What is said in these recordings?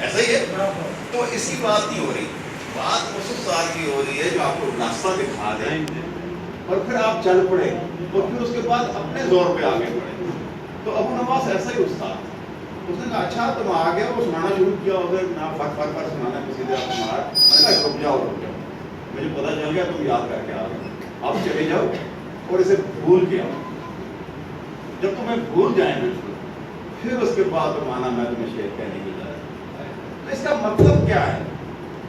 ایسا ہی ہے. تو اس کی بات نہیں ہو رہی, بات اس استاد کی ہو رہی ہے جو آپ کو راستہ دکھا دے اور پھر آپ چل پڑے اور پھر اس کے بعد اپنے زور پہ آگے بڑھے. تو ابو نواس ایسا ہی استاد, اس نے کہا اچھا تم آ گئے, وہ سنانا شروع کیا ادھر نہ فٹ فٹ پر سنانا کسی دے مار. میں نے کہا رک جاؤ, مجھے پتا چل گیا تم یاد کر کے آ گئے, آپ چلے جاؤ اور اسے بھول کے آؤ. جب تمہیں بھول جائیں نا پھر اس کے بعد مانا میں تمہیں شعر کہنے کی جائے. تو اس کا مطلب کیا ہے؟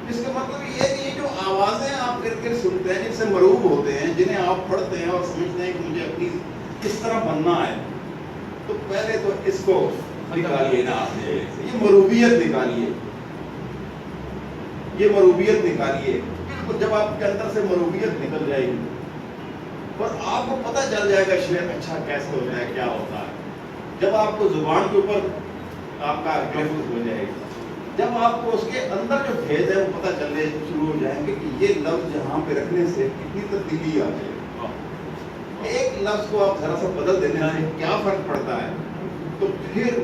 اس کا مطلب یہ ہے کہ یہ جو آوازیں آپ گر گر سنتے ہیں, جن سے مروب ہوتے ہیں, جنہیں آپ پڑھتے ہیں اور سمجھتے ہیں کہ مجھے اپنی کس طرح بننا ہے, تو پہلے تو اس کو نکالیے نا آپ نے, یہ مروبیت نکالیے, یہ مروبیت نکالیے. بالکل جب آپ کے اندر سے مروبیت نکل جائے گی اور آپ کو پتہ چل جائے گا شعر اچھا کیسے ہوتا ہے, کیا ہوتا ہے. جب آپ کو زبان کے اوپر آپ کا تلفظ ہو جائے گا, جب آپ کو اس کے اندر جو بھید ہے وہ پتہ چلنے شروع ہو جائیں گے کہ یہ لفظ جہاں پہ رکھنے سے کتنی تبدیلی آ جائے گی. ایک لفظ کو آپ ذرا سا بدل دینے سے کیا فرق پڑتا ہے. تو پھر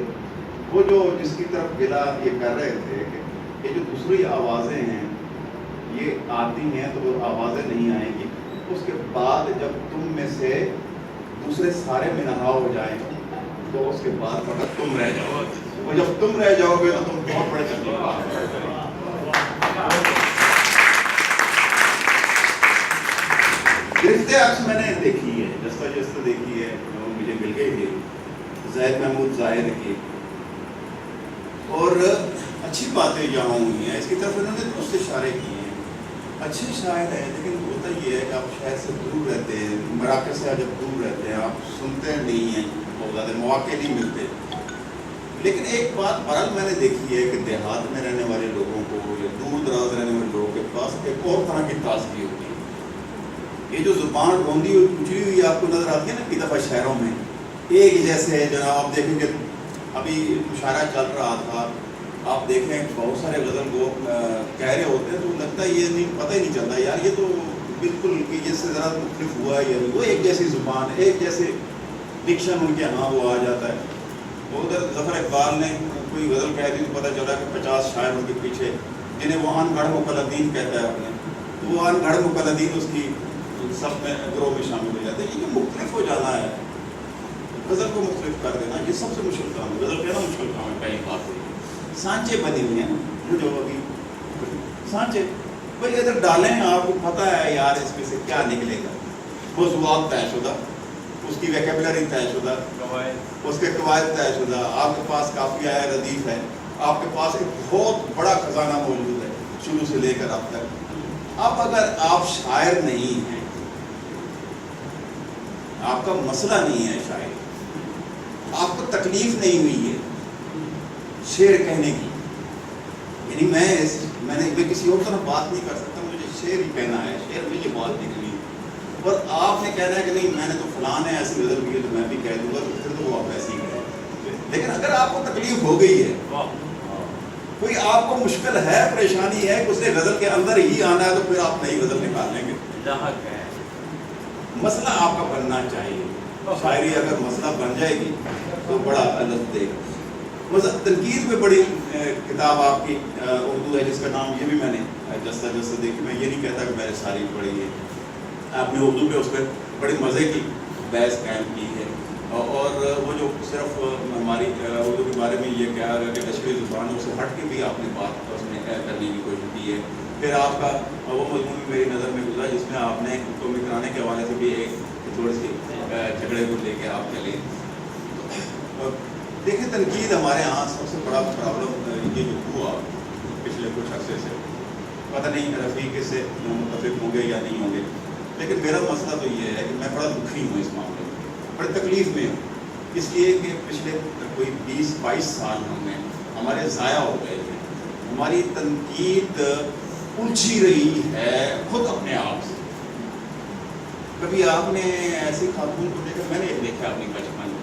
وہ جو جس کی طرف گلا یہ کر رہے تھے کہ یہ جو دوسری آوازیں ہیں یہ آتی ہیں تو وہ آوازیں نہیں آئیں گی. اس کے بعد جب تم میں سے دوسرے سارے منہا ہو جائیں تو اس کے بعد فقط تم رہ جاؤ, اور جب تم رہ جاؤ گے تو تم بہت بڑے چکر پار کرو گے. گرفت عکس میں نے دیکھی ہے, جستہ دیکھی ہے, مجھے مل گئی تھی زید محمود ظاہر کی, اور اچھی باتیں جہاں ہوئی ہیں اس کی طرف انہوں نے دوسرے اشارے کیے ہیں. اچھے شاعر ہیں, لیکن ہوتا یہ ہے کہ آپ شہر سے دور رہتے ہیں, مراکز سے جب دور رہتے ہیں آپ سنتے نہیں ہیں, بہت زیادہ مواقع نہیں ملتے. لیکن ایک بات بہرحال میں نے دیکھی ہے کہ دیہات میں رہنے والے لوگوں کو یا دور دراز رہنے والے لوگوں کے پاس ایک اور طرح کی تازگی ہوتی ہے. یہ جو زبان روندی ہوئی کچلی ہوئی آپ کو نظر آتی ہے نا کئی دفعہ شہروں میں ایک جیسے جناب آپ دیکھیں گے, ابھی مشاعرہ چل رہا تھا, آپ دیکھیں بہت سارے غزل کو کہہ رہے ہوتے ہیں تو لگتا ہے یہ نہیں, پتہ ہی نہیں چلتا یار یہ تو بالکل کہ جس سے ذرا مختلف ہوا ہے, یہ وہ ایک جیسی زبان, ایک جیسے ڈکشن ان کے ہاں وہ آ جاتا ہے. ادھر ظفر اقبال نے کوئی غزل کہہ دی تو پتہ چلا کہ 50 شاعر ان کے پیچھے, جنہیں وہ ان گڑھ مقلدین کہتا ہے اپنے, تو وہ ان گڑھ مقلدین اس کی سب میں گروہ میں شامل ہو جاتے ہیں. یہ مختلف ہو جانا ہے, غزل کو مختلف کر دینا یہ سب سے مشکل کام ہے. غزل کہنا مشکل کام ہے. پہلی بات سانچے بنی ہوئی ہیں نا, جو ابھی سانچے بھائی ادھر ڈالیں, آپ کو پتہ ہے یار اس میں سے کیا نکلے گا. موضوعات طے شدہ, اس کی ویکیبلری طے شدہ, اس کے قواعد طے شدہ, آپ کے پاس قافیہ ہے, ردیف ہے, آپ کے پاس ایک بہت بڑا خزانہ موجود ہے شروع سے لے کر اب تک. اب اگر آپ شاعر نہیں ہیں, آپ کا مسئلہ نہیں ہے شاعر, آپ کو تکلیف نہیں ہوئی ہے شعر کہنے کی, یعنی میں کسی اور طرح بات نہیں کر سکتا, مجھے شعر ہی کہنا ہے, شعر میں یہ بات نکلی, اور آپ نے کہنا ہے کہ نہیں میں نے تو فلان ہے ایسی غزل کی ہے تو میں بھی کہہ دوں گا, تو پھر تو وہ آپ ایسے ہی کہیں. لیکن اگر آپ کو تکلیف ہو گئی ہے, کوئی آپ کو مشکل ہے, پریشانی ہے کہ اس نے غزل کے اندر ہی آنا ہے, تو پھر آپ نئی غزل نکال لیں گے. مسئلہ آپ کا بننا چاہیے. شاعری اگر مسئلہ بن جائے گی تو بڑا لطف دے گا. تنقید میں بڑی کتاب آپ کی اردو ہے جس کا نام یہ بھی میں نے جستہ دیکھی. میں یہ نہیں کہتا کہ میں نے ساری پڑھی ہے, آپ نے اردو پہ اس پہ بڑی مزے کی بحث قائم کی ہے, اور وہ جو صرف ہماری اردو کے بارے میں یہ کہا گیا کہ اشری زبانوں سے ہٹ کے بھی آپ نے بات اس میں کرنے کی کوشش کی ہے. پھر آپ کا وہ مضمون میری نظر میں گزرا جس میں آپ نے قومی کرانے کے حوالے سے بھی ایک تھوڑی سی جھگڑے کو لے کے آپ چلے. دیکھیں تنقید ہمارے یہاں سب سے بڑا پرابلم یہ جو ہوا پچھلے کچھ عرصے سے, پتہ نہیں رفیق سے متفق ہوں گے یا نہیں ہوں گے, لیکن میرا مسئلہ تو یہ ہے کہ میں بڑا دکھی ہوں اس معاملے میں, بڑی تکلیف میں ہوں, اس لیے کہ پچھلے کوئی 20-22 سال ہمارے ضائع ہو گئے ہیں. ہماری تنقید الجھی رہی ہے خود اپنے آپ سے. کبھی آپ نے ایسی خاتون کو دیکھا, میں نے دیکھا اپنی بچپن میں,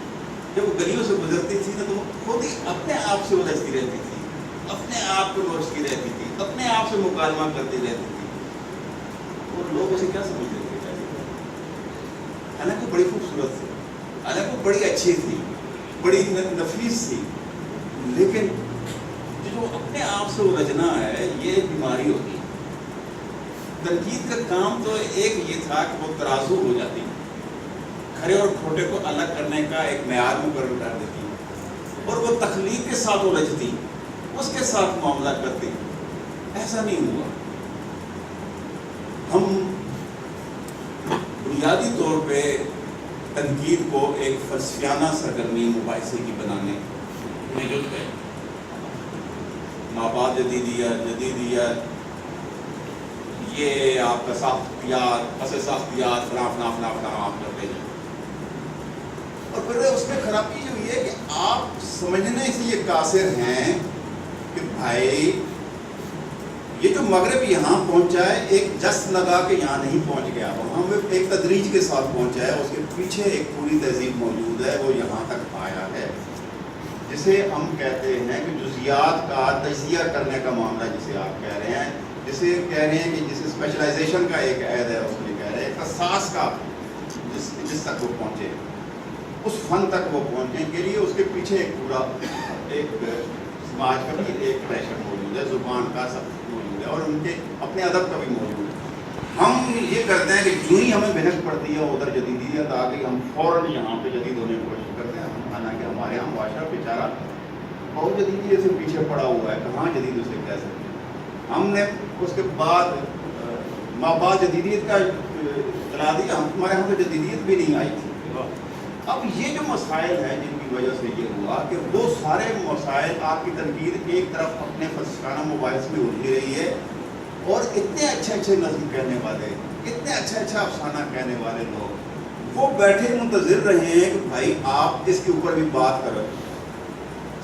جب وہ گلیوں سے گزرتی تھی نا تو وہ خود ہی اپنے آپ سے الجھتی رہتی تھی, اپنے آپ کو لوچتی رہتی تھی, اپنے آپ سے مکالمہ کرتی رہتی تھی, اور لوگ اسے کیا سمجھتے تھے. حالانکہ بڑی خوبصورت تھی, حالانکہ بڑی اچھی تھی, بڑی نفیس تھی, لیکن جو جو اپنے آپ سے الجھنا ہے یہ ایک بیماری ہوتی ہے. تنقید کا کام تو ایک یہ تھا کہ وہ ترازو ہو جاتی، کھرے اور کھوٹے کو الگ کرنے کا ایک معیار مقرر کر دیتی، اور وہ تخلیق کے ساتھ الجھتی، اس کے ساتھ معاملہ کرتی. ایسا نہیں ہوا. ہم بنیادی طور پہ تنقید کو ایک فلسفیانہ سرگرمی مباحثے کی بنانے میں جو ہے مابعد جدیدیت یہ آپ کا ساختیات پس ساختیات فلاں فلاں فلاں فلاں آپ کرتے ہیں. اور پھر اس میں خرابی جو یہ ہے کہ آپ سمجھنے سے یہ قاصر ہیں کہ بھائی یہ جو مغرب یہاں پہنچا ہے ایک جس لگا کے یہاں نہیں پہنچ گیا، وہاں وہ ایک تدریج کے ساتھ پہنچا ہے، اس کے پیچھے ایک پوری تہذیب موجود ہے، وہ یہاں تک آیا ہے، جسے ہم کہتے ہیں کہ جزیات کا تجزیہ کرنے کا معاملہ جسے آپ کہہ رہے ہیں، جسے کہہ رہے ہیں کہ جسے اسپیشلائزیشن کا ایک عہد ہے، اس میں کہہ رہے ہیں اختصاص کا جس تک وہ پہنچے، اس فن تک وہ پہنچنے کے لیے اس کے پیچھے ایک پورا ایک سماج کا بھی ایک پریشر موجود ہے، زبان کا سب موجود ہے، اور ان کے اپنے ادب کا بھی موجود ہے. ہم یہ کرتے ہیں کہ جو ہی ہمیں بھنک پڑتی ہے ادھر جدیدیت آ گئی، ہم فوراً یہاں پہ جدید ہونے کی کوشش کرتے ہیں. حالانکہ ہمارے یہاں معاشرہ بیچارہ بہت جدیدیت سے پیچھے پڑا ہوا ہے، کہاں جدید اسے کہہ سکتے ہیں. ہم نے اس کے بعد مابعد جدیدیت کا چلا دیا، ہمارے یہاں تو جدیدیت بھی نہیں آئی تھی. اب یہ جو مسائل ہیں جن کی وجہ سے یہ ہوا کہ وہ سارے مسائل آپ کی تنقید ایک طرف اپنے فلسفیانہ مباحث میں الجھی رہی ہے، اور اتنے اچھے اچھے نظم کہنے والے، اتنے اچھا اچھا افسانہ کہنے والے لوگ وہ بیٹھے منتظر رہے ہیں کہ بھائی آپ اس کے اوپر بھی بات کرو.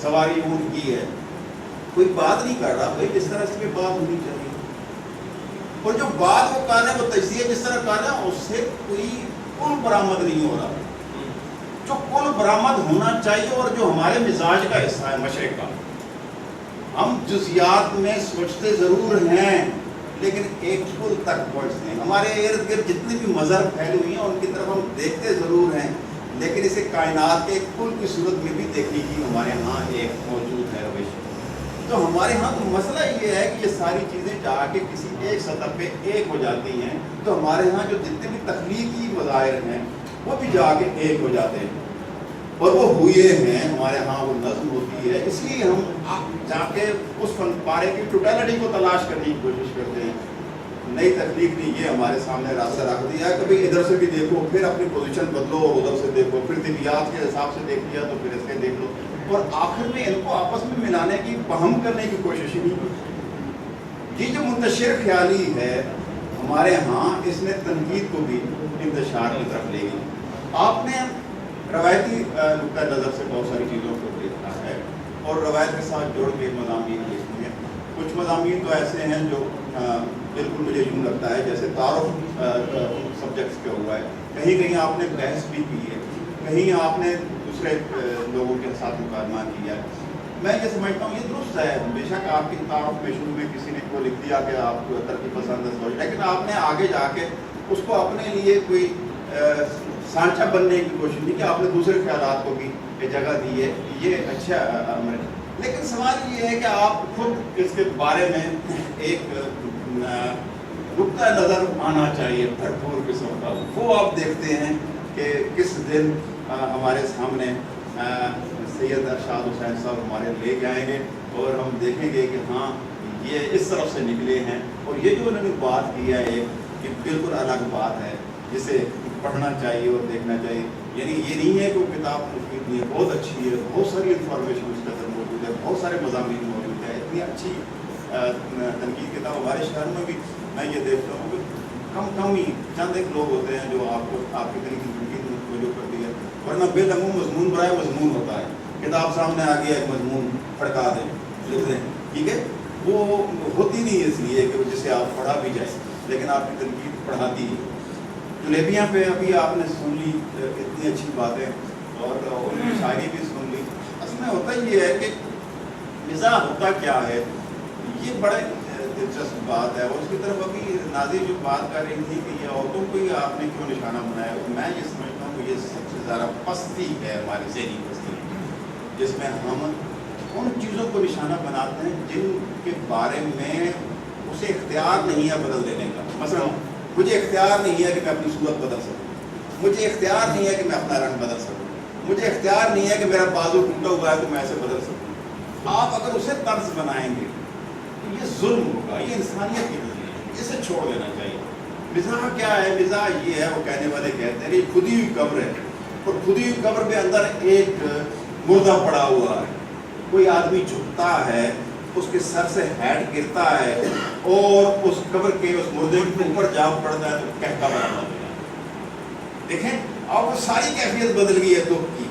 سواری اونٹ کی ہے، کوئی بات نہیں کر رہا بھائی جس طرح اس پہ بات ہونی چاہیے، اور جو بات وہ کر رہے ہیں وہ تجزیہ جس طرح کر رہے ہیں اس سے کوئی کل برآمد نہیں ہو رہا. جو کل برآمد ہونا چاہیے اور جو ہمارے مزاج کا حصہ ہے مشرق کا، ہم جزیات میں سوچتے ضرور ہیں لیکن ایک کل تک پہنچتے ہیں. ہمارے ارد گرد جتنی بھی مذہب پھیلی ہوئی ہیں ان کی طرف ہم دیکھتے ضرور ہیں، لیکن اسے کائنات کے کل کی صورت میں بھی دیکھنے کی ہمارے ہاں ایک موجود ہے روش. تو ہمارے ہاں تو مسئلہ یہ ہے کہ یہ ساری چیزیں جا کے کسی ایک سطح پہ ایک ہو جاتی ہیں، تو ہمارے ہاں جو جتنے بھی تخلیقی مظاہر ہیں وہ بھی جا کے ایک ہو جاتے ہیں، اور وہ ہوئے ہیں. ہمارے ہاں وہ نظم ہوتی ہے، اس لیے ہم جا کے اس فن پارے کی ٹوٹیلٹی کو تلاش کرنے کی کوشش کرتے ہیں. نئی تخلیق نے یہ ہمارے سامنے راستہ رکھ دیا ہے، کبھی ادھر سے بھی دیکھو پھر اپنی پوزیشن بدلو، اور ادھر سے دیکھو پھر طبیعت کے حساب سے دیکھ لیا تو پھر اس کے دیکھ لو، اور آخر میں ان کو آپس میں ملانے کی فہم کرنے کی کوشش ہی نہیں کی. یہ جو منتشر خیالی ہے ہمارے ہاں، اس نے تنقید کو بھی انتشار کی طرف لے گئی. آپ نے روایتی نقطۂ نظر سے بہت ساری چیزوں کو دیکھا ہے اور روایت کے ساتھ جوڑ کے مضامین لکھتے ہیں. کچھ مضامین تو ایسے ہیں جو بالکل مجھے یوں لگتا ہے جیسے تعارف سبجیکٹس پہ ہوا ہے، کہیں کہیں آپ نے بحث بھی کی ہے، کہیں آپ نے دوسرے لوگوں کے ساتھ مکالمہ کیا ہے. میں یہ سمجھتا ہوں یہ درست ہے، بے شک آپ کی تعارف میں شروع میں کسی نے کو لکھ دیا کہ آپ کو ترقی پسند ہے، لیکن آپ نے آگے جا کے اس کو اپنے لیے کوئی سانچہ بننے کی کوشش نہیں کہ آپ نے دوسرے خیالات کو بھی جگہ دی ہے. یہ اچھا عمل ہے، لیکن سوال یہ ہے کہ آپ خود اس کے بارے میں ایک نقطۂ نظر آنا چاہیے بھرپور قسم کا. وہ آپ دیکھتے ہیں کہ کس دن ہمارے سامنے سید ارشاد حسین صاحب ہمارے لے کے آئیں گے اور ہم دیکھیں گے کہ ہاں یہ اس طرف سے نکلے ہیں، اور یہ جو انہوں نے بات کی ہے ایک یہ بالکل الگ بات ہے جسے پڑھنا چاہیے اور دیکھنا چاہیے. یعنی یہ نہیں ہے کہ وہ کتاب مفید نہیں ہے، بہت اچھی ہے، بہت ساری انفارمیشن اس کے اندر موجود ہے، بہت سارے مضامین موجود ہیں، اتنی اچھی تنقید کتاب. ہمارے شہر میں بھی میں یہ دیکھتا ہوں کہ کم ہی چند ایک لوگ ہوتے ہیں جو آپ کو آپ کی تنقید میں توجہ کرتی ہے، ورنہ بالعموم مضمون برائے مضمون ہوتا ہے. کتاب سامنے آ گیا ایک مضمون پھڑکا دیں لکھ دیں، ٹھیک ہے، وہ ہوتی نہیں اس لیے کہ جسے آپ پڑھا بھی جائے، لیکن آپ کی تنقید پڑھاتی ہے. جلیبیاں پہ ابھی آپ نے سن لی اتنی اچھی باتیں اور ان کی شاعری بھی سن لی. اصل میں ہوتا یہ ہے کہ مزاح ہوتا کیا ہے، یہ بڑے دلچسپ بات ہے. اور اس کی طرف ابھی ناظر جو بات کر رہی تھی کہ یہ عورتوں کو ہی آپ نے کیوں نشانہ بنایا، میں یہ سمجھتا ہوں کہ یہ سب سے زیادہ پستی ہے ہماری ذہنی پستی، جس میں ہم ان چیزوں کو نشانہ بناتے ہیں جن کے بارے میں اسے اختیار نہیں ہے بدل دینے کا. مثلا مجھے اختیار نہیں ہے کہ میں اپنی صورت بدل سکوں, مجھے اختیار نہیں ہے کہ میں اپنا رنگ بدل سکوں, مجھے اختیار نہیں ہے کہ میرا بازو ٹوٹا ہوا ہے تو میں ایسے بدل سکوں. آپ اگر اسے طرز بنائیں گے تو یہ ظلم ہوگا, یہ انسانیت کی نہیں ہے, اسے چھوڑ دینا چاہیے. مزاح کیا ہے؟ مزاح یہ ہے, وہ کہنے والے کہتے ہیں یہ کھدی ہوئی قبر ہے, اور کھدی ہوئی قبر کے اندر ایک مردہ پڑا ہوا ہے. کوئی آدمی جھکتا ہے, اس کے سر سے ہیڈ گرتا ہے اور اس قبر کے اس مردے کے اوپر جا پڑتا ہے تو کہتا برابر ہو گیا. دیکھیں اور وہ ساری کیفیت بدل گئی ہے دکھ کی.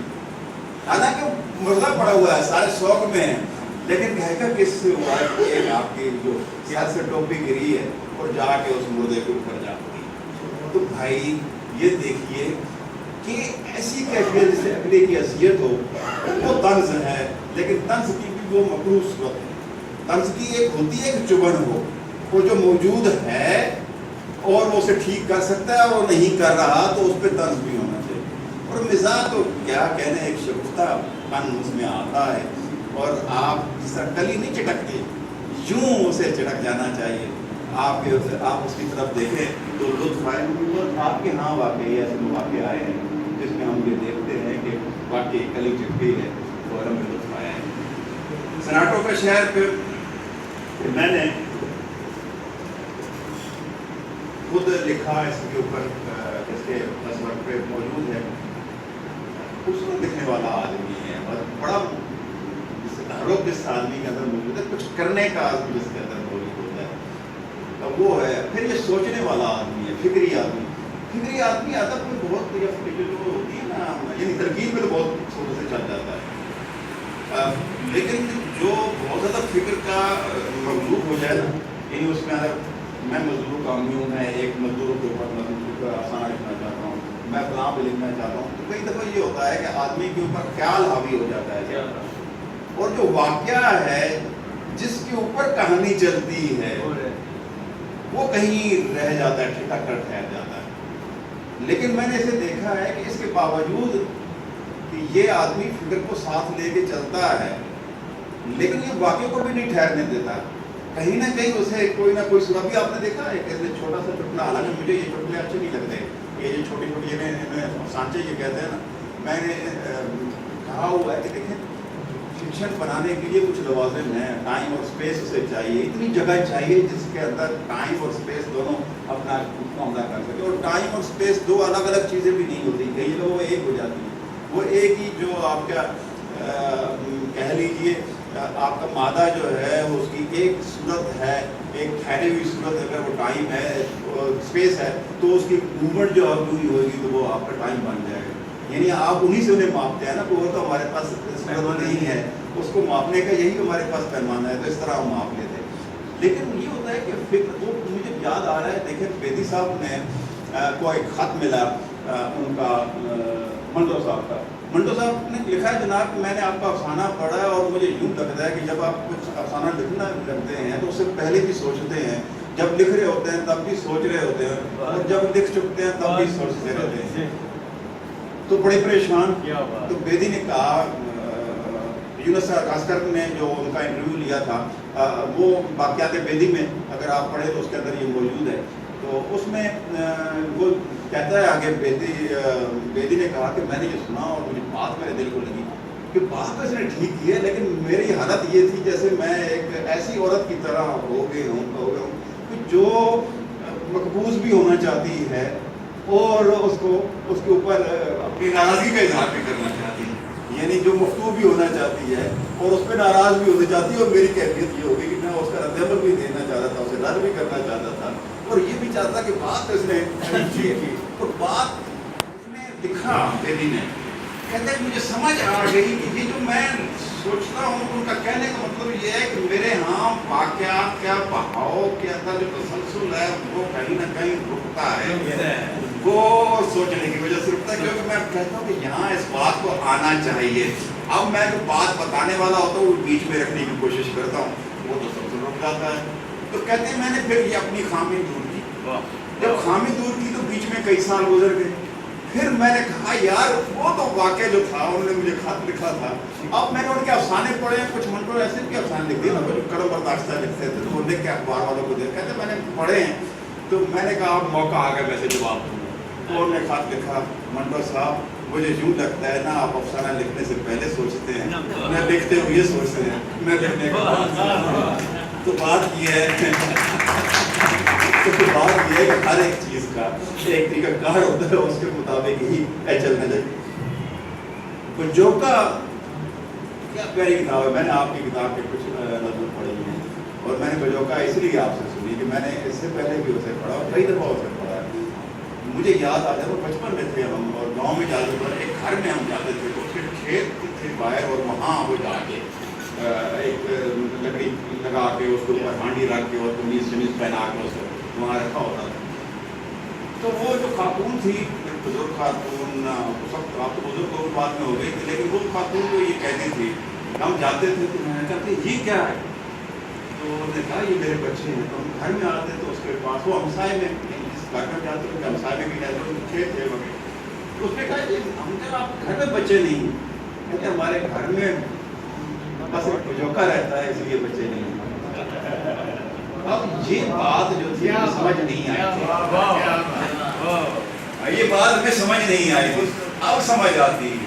حالانکہ مردہ پڑا ہوا ہے, سارے شوق میں ہیں, لیکن کہہ کس سے ہوا ہے کہ ایک آپ کی جو سر سے ٹوپی گری ہے اور جا کے اس مردے کے اوپر جا پڑی. تو بھائی یہ دیکھیے کہ ایسی کیفیت جسے اگلے کی اذیت ہو وہ طنز ہے, لیکن طنز کی بھی وہ مکروہ صورت ہے. طنز کی ایک ہوتی ہے کہ چبھن ہو, وہ جو موجود ہے اور وہ اسے ٹھیک کر سکتا ہے اور نہیں کر رہا تو اس پہ طنز بھی ہونا چاہیے. اور مزاح تو کیا کہنے, ایک شگفتہ پن اس میں آتا ہے, اور آپ جس طرح کلی نہیں چٹکتے یوں اسے چٹک جانا چاہیے. آپ اس کی طرف دیکھیں تو لطف آئے. آپ کے ہاں واقعی ایسے مواقع آئے ہیں جس میں ہم یہ دیکھتے ہیں کہ واقعی کلی چٹکی ہے اور ہمیں لطف آیا ہے. سناٹو کا شہر پہ میں نے خود لکھا, اس کے اوپر اس کے تصور پہ موجود ہے. خوبصورت لکھنے والا آدمی ہے اور بڑا تعلق جس آدمی کے اندر موجود ہے, کچھ کرنے کا آدمی جس کے اندر موجود ہوتا ہے وہ ہے. پھر یہ سوچنے والا آدمی ہے, فکری آدمی. فکری آدمی ادب میں بہت جو ہوتی ہے نا, یعنی ترکیب میں تو بہت چھوٹے سے چل جاتا ہے, لیکن جو بہت زیادہ فکر کا مغلوب ہو جائے نا, یعنی اس میں اگر میں مزدور کامی ہوں, میں ایک مزدور کے اوپر مزدور کا آسان لکھنا چاہتا ہوں, میں فلاں پہ لکھنا چاہتا ہوں, تو کئی دفعہ یہ ہوتا ہے کہ آدمی کے اوپر خیال حاوی ہو جاتا ہے, اور جو واقعہ ہے جس کے اوپر کہانی چلتی ہے وہ کہیں رہ جاتا ہے, ٹھٹک کر ٹھہر جاتا ہے. لیکن میں نے اسے دیکھا ہے کہ اس کے باوجود کہ یہ آدمی فکر کو ساتھ لے کے چلتا ہے, لیکن یہ واقعے کو بھی نہیں ٹھہرنے دیتا. کہیں نہ کہیں اسے کوئی نہ کوئی سنا بھی. آپ نے دیکھا ہے کہ چھوٹا سا چٹکلا, حالانکہ مجھے یہ چٹکلے اچھے نہیں لگتے, یہ چھوٹی چھوٹی سانچے یہ کہتے ہیں نا, میں نے کہا ہوا ہے کہ دیکھیں فکشن بنانے کے لیے کچھ لوازم ہیں, ٹائم اور اسپیس اسے چاہیے, اتنی جگہ چاہیے جس کے اندر ٹائم اور اسپیس دونوں اپنا معاملہ کر سکے. اور ٹائم اور اسپیس دو الگ الگ چیزیں بھی نہیں ہوتی, کئی لوگوں میں ایک ہو جاتی ہیں. وہ ایک ہی جو آپ کا کہہ لیجیے آپ کا مادہ جو ہے اس کی ایک صورت ہے, ایک ٹھہری ہوئی صورت. اگر وہ ٹائم ہے اسپیس ہے تو اس کی موومنٹ جو اب ہوئی ہوگی تو وہ آپ کا ٹائم بن جائے گا. یعنی آپ انہی سے انہیں ماپتے ہیں نا, وہ تو ہمارے پاس صورت نہیں ہے, اس کو ماپنے کا یہی ہمارے پاس پیمانہ ہے, تو اس طرح ہم ماپ لیتے. لیکن یہ ہوتا ہے کہ فکر, وہ مجھے یاد آ رہا ہے, دیکھیں بیدی صاحب نے کو ایک خط ملا ان کا منٹو صاحب کا. منٹو صاحب نے لکھا ہے جناب میں نے آپ کا افسانہ پڑھا ہے اور مجھے یوں لگتا ہے کہ جب آپ کچھ افسانہ لکھنا لگتے ہیں تو اس سے پہلے بھی سوچتے ہیں, جب لکھ رہے ہوتے ہیں تب بھی سوچ رہے ہوتے ہیں, اور جب لکھ چکتے ہیں تب بھی سوچتے رہتے ہیں. تو بڑے پریشان. تو بیدی نے کہا, یونس عسکر نے جو ان کا انٹرویو لیا تھا وہ واقعات بیدی میں اگر آپ پڑھیں تو اس کے اندر یہ موجود ہے. تو اس میں وہ کہتا ہے آگے, بیدی نے کہا کہ میں نے یہ سنا اور مجھے بات میرے دل کو لگی کہ بات تو اس نے ٹھیک کی ہے, لیکن میری حالت یہ تھی جیسے میں ایک ایسی عورت کی طرح ہو گئی ہوں کہ جو مقبوض بھی ہونا چاہتی ہے اور اس کے اوپر اپنی ناراضگی کا اظہار بھی کرنا چاہتی ہے, یعنی جو مفتو بھی ہونا چاہتی ہے اور اس پہ ناراض بھی ہونا چاہتی ہے. اور میری کیفیت یہ ہوگی کہ میں اس کا رد عمل بھی دینا چاہتا تھا, اسے رد بھی کرنا چاہتا تھا, اور یہ بھی چاہتا کہ بات اس نے کی. اور بات اس نے لکھا بیدی نے, کہتے ہیں مجھے سمجھ آ گئی کہ یہ جو میں سوچتا ہوں ان کا کہنے کا مطلب یہ ہے کہ میرے ہاں واقعات کا بہاؤ کے اندر جو تسلسل ہے وہ کہیں نہ کہیں رکتا ہے, وہ سوچنے کی وجہ سے رکتا ہے. کیونکہ میں کہتا ہوں کہ یہاں اس بات کو آنا چاہیے. اب میں جو بات بتانے والا ہوتا ہوں وہ بیچ میں رکھنے کی کوشش کرتا ہوں, وہ تو سب سے رک جاتا ہے. تو کہتے ہیں میں نے پھر یہ اپنی خامی دور کی. جب خامی دور کی تو بیچ میں کئی سال گزر گئے, پھر میں نے کہا یار وہ تو واقعہ جو تھا انہوں نے مجھے خط لکھا تھا، اب میں نے ان کے افسانے پڑھے ہیں، کچھ منٹوں ایسے کے افسانے لکھ دیے نا کرم برداشتہ لکھتے تھے، تو وہ لکھ کے اخبار والوں کو دیکھتے تھے، میں نے پڑھے ہیں، تو میں نے کہا اب موقع آ گیا ویسے جواب دوں. تو انہوں نے خط لکھا، منٹو صاحب مجھے یوں لگتا ہے نا آپ افسانہ لکھنے سے پہلے سوچتے ہیں، میں لکھتے ہوئے سوچتے ہیں، میں لکھنے کے بعد سوچتا ہوں. تو بات یہ ہے کہ ہر ایک چیز کا ایک طریقہ کار ہوتا ہے، اس کے مطابق ہی چلنا چاہیے. بجوکا کیا پیاری کتاب ہے، میں نے آپ کی کتاب کے کچھ نظم پڑھی ہیں، اور میں نے بجوکا اس لیے آپ سے سنی کہ میں نے اس سے پہلے بھی اسے پڑھا اور کئی دفعہ اسے پڑھا ہے. مجھے یاد آ جائے وہ بچپن میں تھے ہم، اور گاؤں میں جاتے تھے، ایک گھر میں ہم جاتے تھے، اس کے کھیت تھے باہر، اور وہاں وہ جا کے ایک لکڑی لگا کے اس کے اوپر ہانڈی رکھ کے اور قمیض شمیز پہنا کے اس کو وہاں رکھا ہوتا تھا. تو وہ جو خاتون تھی، بزرگ خاتون، اب تو بزرگ کو بعد میں ہو گئی تھی، لیکن وہ خاتون کو یہ کہتی تھی، ہم جاتے تھے تو میں کہتے یہ کیا ہے، تو انہوں نے کہا یہ میرے بچے ہیں. تو ہم گھر میں آتے تو اس کے پاس وہ ہمسائے میں جس گھر میں جاتے ہیں ہمسائے میں بھی جاتے ہیں کھیت تھے وغیرہ. تو اس نے کہا یہ ہم کہا آپ گھر میں بچے نہیں ہیں، کہتے ہمارے گھر میں بس ایک بجوکا رہتا ہے اس لیے بچے نہیں ہیں. اب یہ بات جو تھی سمجھ نہیں آئی، یہ بات ہمیں سمجھ نہیں آئی، اب سمجھ آتی ہے.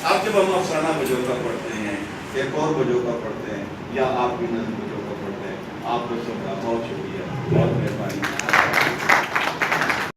اب جب ہم افسانہ بجوکا پڑھتے ہیں، ایک اور بجوکا پڑھتے ہیں، یا آپ کی نظم بجوکا پڑھتے ہیں، آپ کو سب کا بہت شکریہ، بہت مہربانی.